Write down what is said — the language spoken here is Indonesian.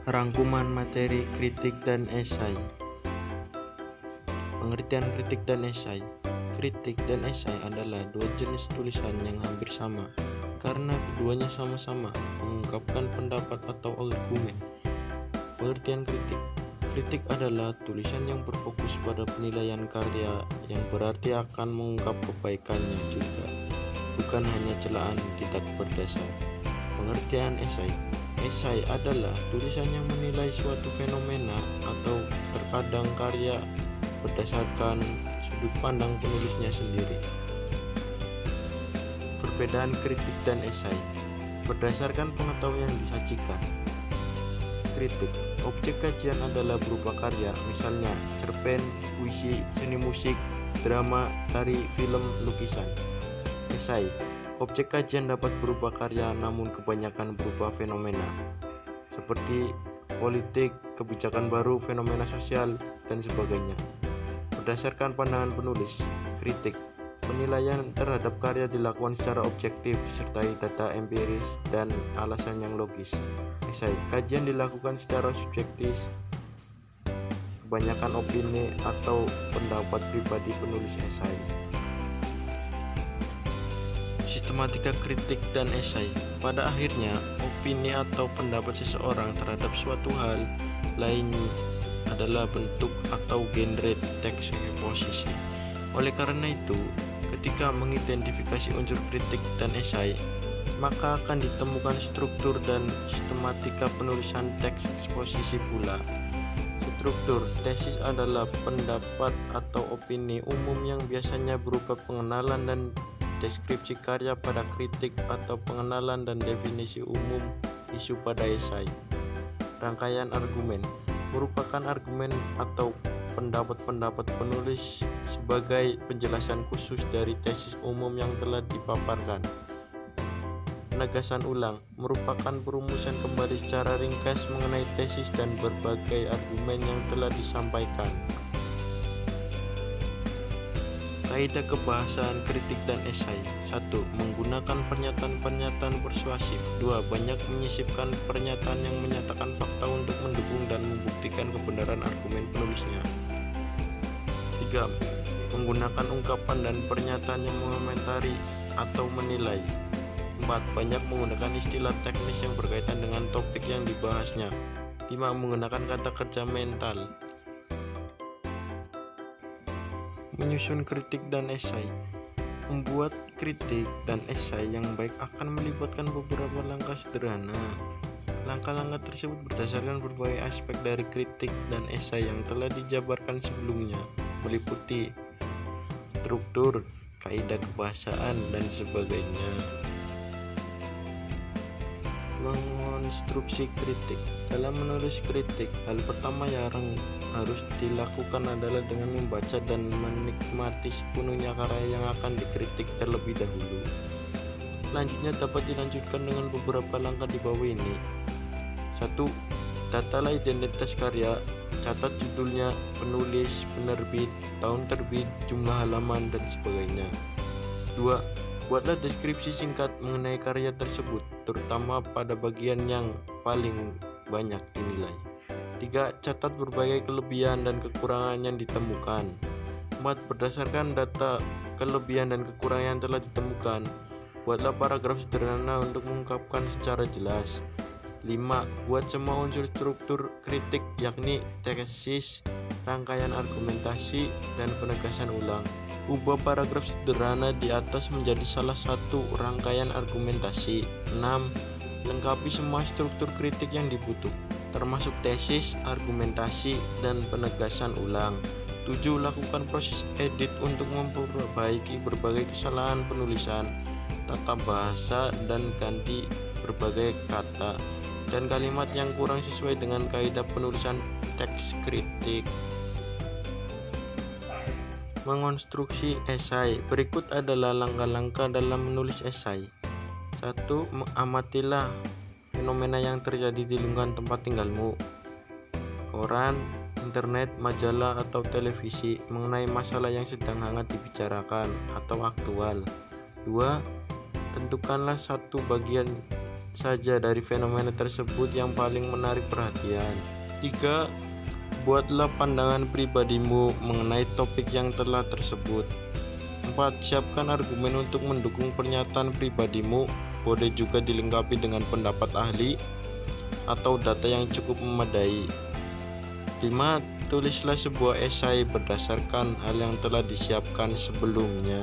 Rangkuman materi kritik dan esai. Pengertian kritik dan esai. Kritik dan esai adalah dua jenis tulisan yang hampir sama karena keduanya sama-sama mengungkapkan pendapat atau argumen. Pengertian kritik. Kritik adalah tulisan yang berfokus pada penilaian karya, yang berarti akan mengungkap kebaikannya juga, bukan hanya celaan tidak berdasar. Pengertian esai. Esai adalah tulisan yang menilai suatu fenomena atau terkadang karya berdasarkan sudut pandang penulisnya sendiri. Perbedaan kritik dan esai berdasarkan pengetahuan yang disajikan. Kritik, objek kajian adalah berupa karya, misalnya cerpen, puisi, seni musik, drama, tari, film, lukisan. Esai, objek kajian dapat berupa karya namun kebanyakan berupa fenomena seperti politik, kebijakan baru, fenomena sosial, dan sebagainya. Berdasarkan pandangan penulis. Kritik, penilaian terhadap karya dilakukan secara objektif disertai data empiris dan alasan yang logis. Esai, kajian dilakukan secara subjektif, kebanyakan opini atau pendapat pribadi penulis esai. Sistematika kritik dan esai. Pada akhirnya, opini atau pendapat seseorang terhadap suatu hal lain adalah bentuk atau genre teks eksposisi. Oleh karena itu, ketika mengidentifikasi unsur kritik dan esai, maka akan ditemukan struktur dan sistematika penulisan teks eksposisi pula. Struktur tesis adalah pendapat atau opini umum yang biasanya berupa pengenalan dan deskripsi karya pada kritik atau pengenalan dan definisi umum isu pada esai. Rangkaian argumen merupakan argumen atau pendapat-pendapat penulis sebagai penjelasan khusus dari tesis umum yang telah dipaparkan. Penegasan ulang merupakan perumusan kembali secara ringkas mengenai tesis dan berbagai argumen yang telah disampaikan. Kaidah kebahasaan kritik dan esai. 1. Menggunakan pernyataan-pernyataan persuasif. 2. Banyak menyisipkan pernyataan yang menyatakan fakta untuk mendukung dan membuktikan kebenaran argumen penulisnya. 3. Menggunakan ungkapan dan pernyataan yang mengomentari atau menilai. 4. Banyak menggunakan istilah teknis yang berkaitan dengan topik yang dibahasnya. 5. Menggunakan kata kerja mental. Menyusun kritik dan esai. Membuat kritik dan esai yang baik akan melibatkan beberapa langkah sederhana. Langkah-langkah tersebut berdasarkan berbagai aspek dari kritik dan esai yang telah dijabarkan sebelumnya, meliputi struktur, kaidah kebahasaan, dan sebagainya. Mengonstruksi kritik. Dalam menulis kritik, hal pertama yang harus dilakukan adalah dengan membaca dan menikmati sepenuhnya karya yang akan dikritik terlebih dahulu. Selanjutnya dapat dilanjutkan dengan beberapa langkah di bawah ini. 1. Datalah identitas karya, catat judulnya, penulis, penerbit, tahun terbit, jumlah halaman, dan sebagainya. 2. Buatlah deskripsi singkat mengenai karya tersebut, terutama pada bagian yang paling banyak dinilai. 3. Catat berbagai kelebihan dan kekurangan yang ditemukan. 4. Berdasarkan data kelebihan dan kekurangan yang telah ditemukan, buatlah paragraf sederhana untuk mengungkapkan secara jelas. 5. Buat semua unsur struktur kritik, yakni tesis, rangkaian argumentasi, dan penegasan ulang. Ubah paragraf sederhana di atas menjadi salah satu rangkaian argumentasi. 6. Lengkapi semua struktur kritik yang dibutuhkan, termasuk tesis, argumentasi, dan penegasan ulang. 7. Lakukan proses edit untuk memperbaiki berbagai kesalahan penulisan, tata bahasa, dan ganti berbagai kata dan kalimat yang kurang sesuai dengan kaidah penulisan teks kritik. Mengonstruksi esai. Berikut adalah langkah-langkah dalam menulis esai. 1. Amatilah fenomena yang terjadi di lingkungan tempat tinggalmu, koran, internet, majalah, atau televisi mengenai masalah yang sedang hangat dibicarakan atau aktual. 2. Tentukanlah satu bagian saja dari fenomena tersebut yang paling menarik perhatian. 3. Buatlah pandangan pribadimu mengenai topik yang telah tersebut. 4. Siapkan argumen untuk mendukung pernyataan pribadimu, boleh juga dilengkapi dengan pendapat ahli atau data yang cukup memadai. 5. Tulislah sebuah esai berdasarkan hal yang telah disiapkan sebelumnya.